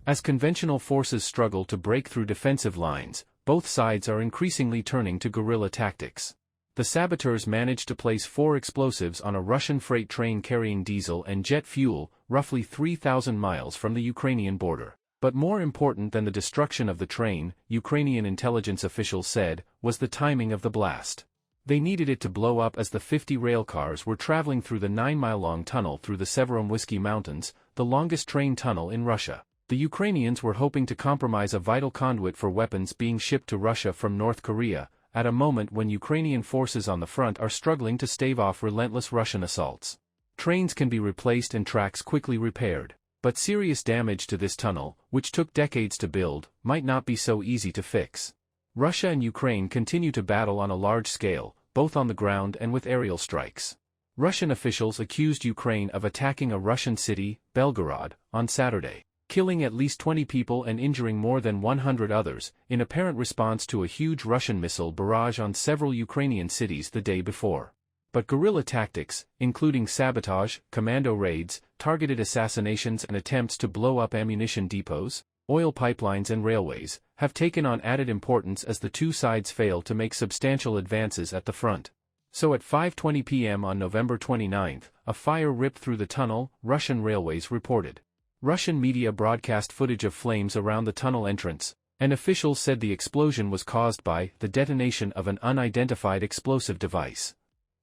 As conventional forces struggle to break through defensive lines, both sides are increasingly turning to guerrilla tactics. The saboteurs managed to place 4 explosives on a Russian freight train carrying diesel and jet fuel, roughly 3,000 miles from the Ukrainian border. But more important than the destruction of the train, Ukrainian intelligence officials said, was the timing of the blast. They needed it to blow up as the 50 railcars were traveling through the 9-mile-long tunnel through the Severomwisky Mountains, the longest train tunnel in Russia. The Ukrainians were hoping to compromise a vital conduit for weapons being shipped to Russia from North Korea, at a moment when Ukrainian forces on the front are struggling to stave off relentless Russian assaults. Trains can be replaced and tracks quickly repaired, but serious damage to this tunnel, which took decades to build, might not be so easy to fix. Russia and Ukraine continue to battle on a large scale, both on the ground and with aerial strikes. Russian officials accused Ukraine of attacking a Russian city, Belgorod, on Saturday, killing at least 20 people and injuring more than 100 others, in apparent response to a huge Russian missile barrage on several Ukrainian cities the day before. But guerrilla tactics, including sabotage, commando raids, targeted assassinations and attempts to blow up ammunition depots, oil pipelines and railways, have taken on added importance as the two sides fail to make substantial advances at the front. So at 5:20 p.m. on November 29, a fire ripped through the tunnel, Russian railways reported. Russian media broadcast footage of flames around the tunnel entrance, and officials said the explosion was caused by the detonation of an unidentified explosive device.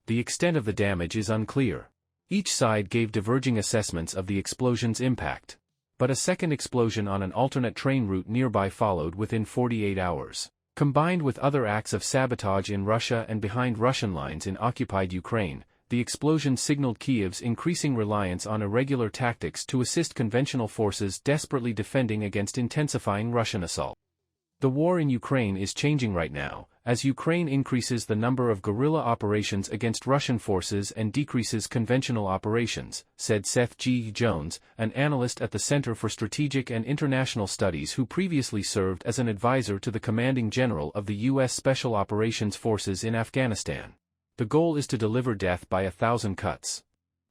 The extent of the damage is unclear. Each side gave diverging assessments of the explosion's impact. But a second explosion on an alternate train route nearby followed within 48 hours. Combined with other acts of sabotage in Russia and behind Russian lines in occupied Ukraine, the explosion signaled Kyiv's increasing reliance on irregular tactics to assist conventional forces desperately defending against intensifying Russian assault. The war in Ukraine is changing right now, as Ukraine increases the number of guerrilla operations against Russian forces and decreases conventional operations, said Seth G. Jones, an analyst at the Center for Strategic and International Studies who previously served as an advisor to the commanding general of the U.S. Special Operations Forces in Afghanistan. The goal is to deliver death by 1,000 cuts.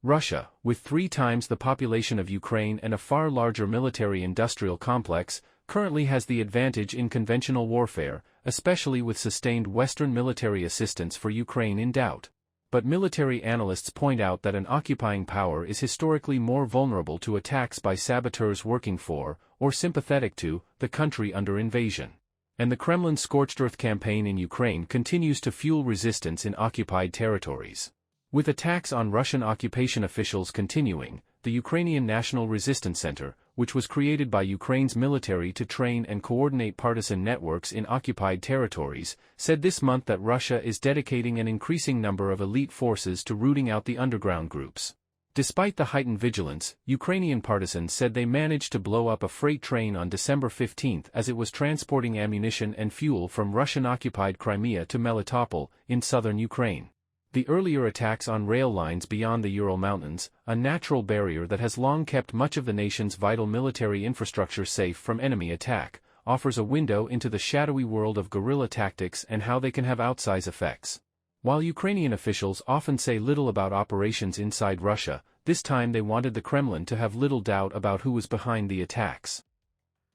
Russia, with 3 times the population of Ukraine and a far larger military-industrial complex, currently has the advantage in conventional warfare, especially with sustained Western military assistance for Ukraine in doubt. But military analysts point out that an occupying power is historically more vulnerable to attacks by saboteurs working for, or sympathetic to, the country under invasion. And the Kremlin's scorched earth campaign in Ukraine continues to fuel resistance in occupied territories. With attacks on Russian occupation officials continuing, the Ukrainian National Resistance Center, which was created by Ukraine's military to train and coordinate partisan networks in occupied territories, said this month that Russia is dedicating an increasing number of elite forces to rooting out the underground groups. Despite the heightened vigilance, Ukrainian partisans said they managed to blow up a freight train on December 15 as it was transporting ammunition and fuel from Russian-occupied Crimea to Melitopol, in southern Ukraine. The earlier attacks on rail lines beyond the Ural Mountains, a natural barrier that has long kept much of the nation's vital military infrastructure safe from enemy attack, offers a window into the shadowy world of guerrilla tactics and how they can have outsized effects. While Ukrainian officials often say little about operations inside Russia, this time they wanted the Kremlin to have little doubt about who was behind the attacks.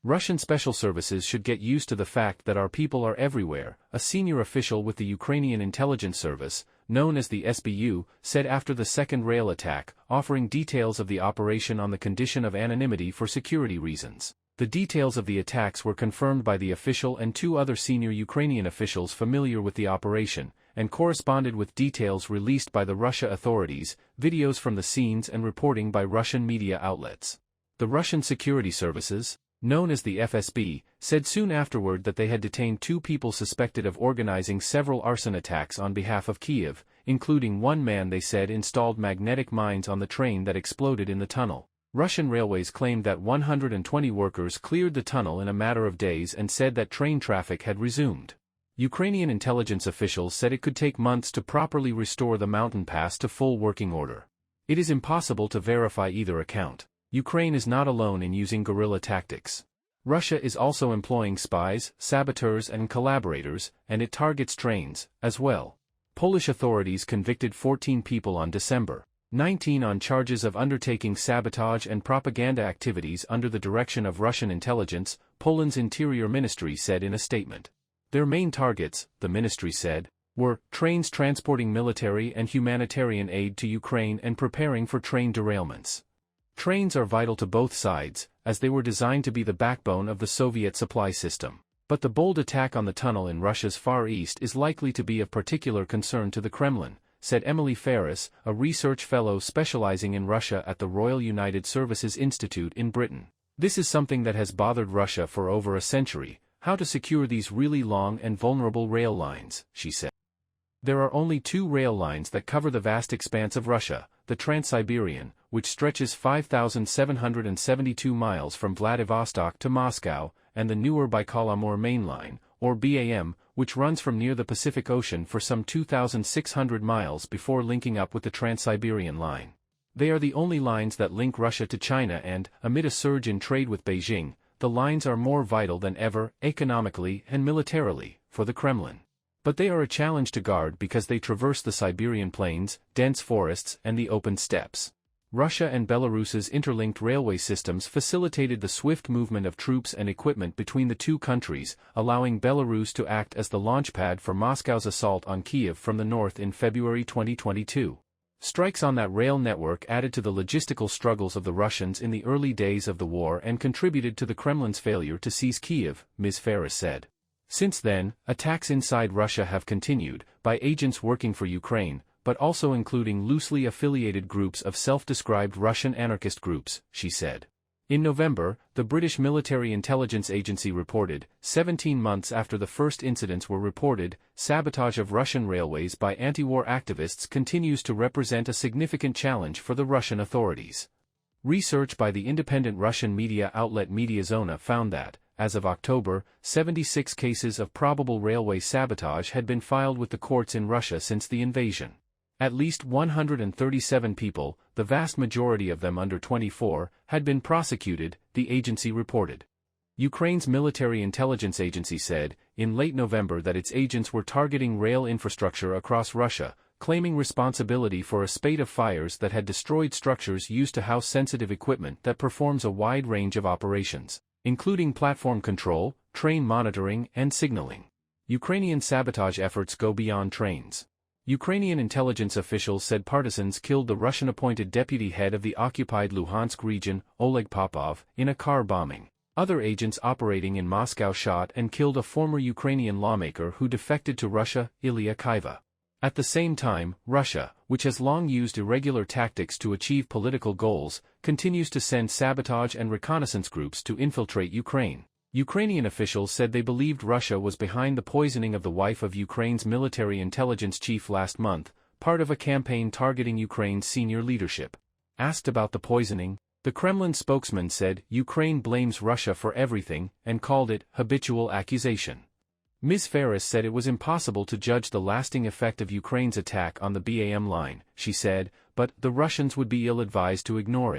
Russian special services should get used to the fact that our people are everywhere, a senior official with the Ukrainian intelligence service, known as the SBU, said after the second rail attack, offering details of the operation on the condition of anonymity for security reasons. The details of the attacks were confirmed by the official and 2 other senior Ukrainian officials familiar with the operation, and corresponded with details released by the Russia authorities, videos from the scenes and reporting by Russian media outlets. The Russian security services, known as the FSB, said soon afterward that they had detained 2 people suspected of organizing several arson attacks on behalf of Kyiv, including one man they said installed magnetic mines on the train that exploded in the tunnel. Russian railways claimed that 120 workers cleared the tunnel in a matter of days and said that train traffic had resumed. Ukrainian intelligence officials said it could take months to properly restore the mountain pass to full working order. It is impossible to verify either account. Ukraine is not alone in using guerrilla tactics. Russia is also employing spies, saboteurs and collaborators, and it targets trains, as well. Polish authorities convicted 14 people on December 19 on charges of undertaking sabotage and propaganda activities under the direction of Russian intelligence, Poland's Interior Ministry said in a statement. Their main targets, the ministry said, were trains transporting military and humanitarian aid to Ukraine and preparing for train derailments. Trains are vital to both sides, as they were designed to be the backbone of the Soviet supply system. But the bold attack on the tunnel in Russia's Far East is likely to be of particular concern to the Kremlin, said Emily Ferris, a research fellow specializing in Russia at the Royal United Services Institute in Britain. This is something that has bothered Russia for over a century, how to secure these really long and vulnerable rail lines, she said. There are only 2 rail lines that cover the vast expanse of Russia, the Trans-Siberian, which stretches 5,772 miles from Vladivostok to Moscow, and the newer Baikal-Amur Main Line, or BAM, which runs from near the Pacific Ocean for some 2,600 miles before linking up with the Trans-Siberian Line. They are the only lines that link Russia to China and, amid a surge in trade with Beijing, the lines are more vital than ever, economically and militarily, for the Kremlin. But they are a challenge to guard because they traverse the Siberian plains, dense forests, and the open steppes. Russia and Belarus's interlinked railway systems facilitated the swift movement of troops and equipment between the two countries, allowing Belarus to act as the launchpad for Moscow's assault on Kyiv from the north in February 2022. Strikes on that rail network added to the logistical struggles of the Russians in the early days of the war and contributed to the Kremlin's failure to seize Kyiv, Ms. Ferris said. Since then, attacks inside Russia have continued, by agents working for Ukraine, but also including loosely affiliated groups of self-described Russian anarchist groups, she said. In November, the British Military Intelligence Agency reported, 17 months after the first incidents were reported, sabotage of Russian railways by anti-war activists continues to represent a significant challenge for the Russian authorities. Research by the independent Russian media outlet Mediazona found that, as of October, 76 cases of probable railway sabotage had been filed with the courts in Russia since the invasion. At least 137 people, the vast majority of them under 24, had been prosecuted, the agency reported. Ukraine's military intelligence agency said, in late November, that its agents were targeting rail infrastructure across Russia, claiming responsibility for a spate of fires that had destroyed structures used to house sensitive equipment that performs a wide range of operations, including platform control, train monitoring, and signaling. Ukrainian sabotage efforts go beyond trains. Ukrainian intelligence officials said partisans killed the Russian-appointed deputy head of the occupied Luhansk region, Oleg Popov, in a car bombing. Other agents operating in Moscow shot and killed a former Ukrainian lawmaker who defected to Russia, Ilya Kyva. At the same time, Russia, which has long used irregular tactics to achieve political goals, continues to send sabotage and reconnaissance groups to infiltrate Ukraine. Ukrainian officials said they believed Russia was behind the poisoning of the wife of Ukraine's military intelligence chief last month, part of a campaign targeting Ukraine's senior leadership. Asked about the poisoning, the Kremlin spokesman said Ukraine blames Russia for everything and called it habitual accusation. Ms. Ferris said it was impossible to judge the lasting effect of Ukraine's attack on the BAM line, she said, but the Russians would be ill-advised to ignore it.